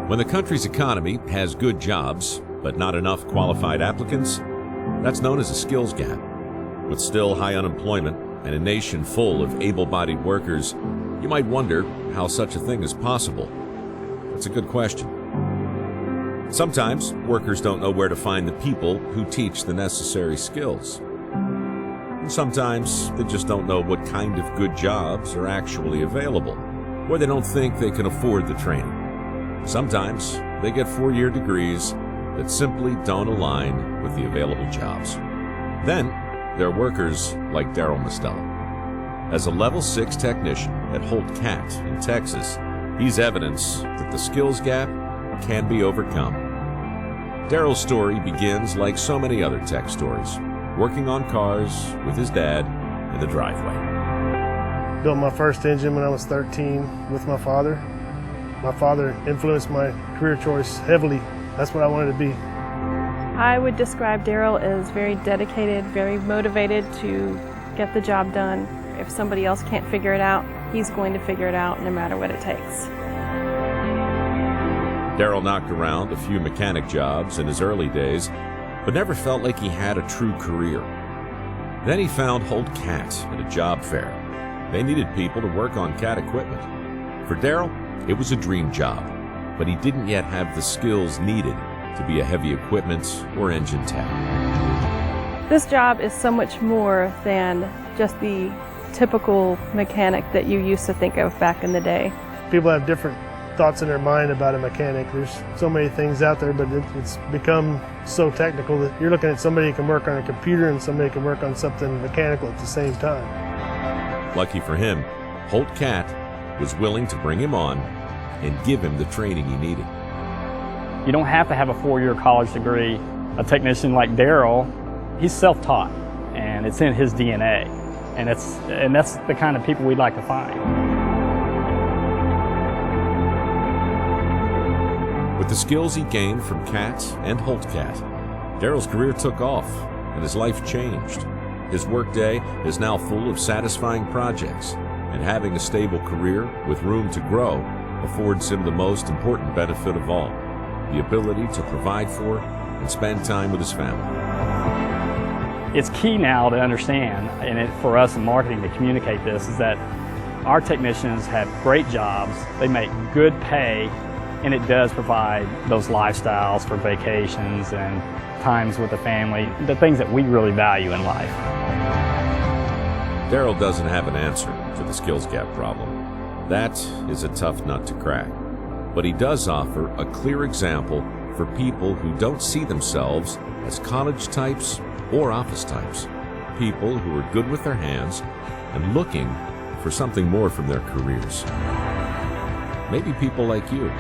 When the country's economy has good jobs, but not enough qualified applicants, that's known as a skills gap. With still high unemployment and a nation full of able-bodied workers, you might wonder how such a thing is possible. That's a good question. Sometimes workers don't know where to find the people who teach the necessary skills. And sometimes they just don't know what kind of good jobs are actually available, or they don't think they can afford the training. Sometimes they get 4-year degrees that simply don't align with the available jobs. Then there are workers like Darrell. As a Level 6 technician at Holt Cat in Texas, he's evidence that the skills gap can be overcome. Darrell's story begins like so many other tech stories, working on cars with his dad in the driveway. Built my first engine when I was 13 with my father. My father influenced my career choice heavily. That's what I wanted to be. I would describe Darrell as very dedicated, very motivated to get the job done. If somebody else can't figure it out, he's going to figure it out no matter what it takes. Darrell knocked around a few mechanic jobs in his early days, but never felt like he had a true career. Then he found Holt Cat at a job fair. They needed people to work on cat equipment. For Darrell, it was a dream job, but he didn't yet have the skills needed to be a heavy equipment or engine tech. This job is so much more than just the typical mechanic that you used to think of back in the day. People have different thoughts in their mind about a mechanic. There's so many things out there, but it's become so technical that you're looking at somebody who can work on a computer and somebody who can work on something mechanical at the same time. Lucky for him, Holt Cat was willing to bring him on and give him the training he needed. You don't have to have a 4-year college degree. A technician like Darrell, he's self-taught, and it's in his DNA. And that's the kind of people we'd like to find. With the skills he gained from Cat and Holt Cat, Darrell's career took off and his life changed. His workday is now full of satisfying projects, and having a stable career with room to grow affords him the most important benefit of all, the ability to provide for and spend time with his family. It's key now to understand, and for us in marketing to communicate this, is that our technicians have great jobs, they make good pay, and it does provide those lifestyles for vacations and times with the family, the things that we really value in life. Darrell doesn't have an answer to the skills gap problem. That is a tough nut to crack. But he does offer a clear example for people who don't see themselves as college types or office types, people who are good with their hands and looking for something more from their careers. Maybe people like you.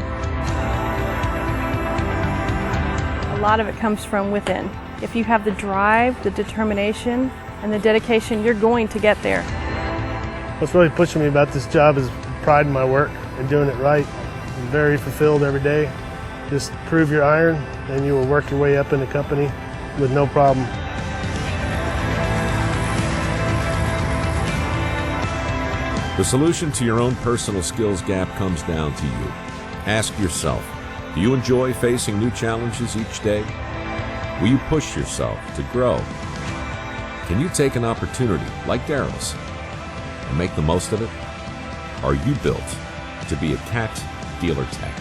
A lot of it comes from within. If you have the drive, the determination, and the dedication, you're going to get there. What's really pushing me about this job is pride in my work and doing it right. I'm very fulfilled every day. Just prove your iron, and you will work your way up in the company with no problem. The solution to your own personal skills gap comes down to you. Ask yourself, do you enjoy facing new challenges each day? Will you push yourself to grow? Can you take an opportunity like Darrell's and make the most of it? Are you built to be a Cat dealer tech?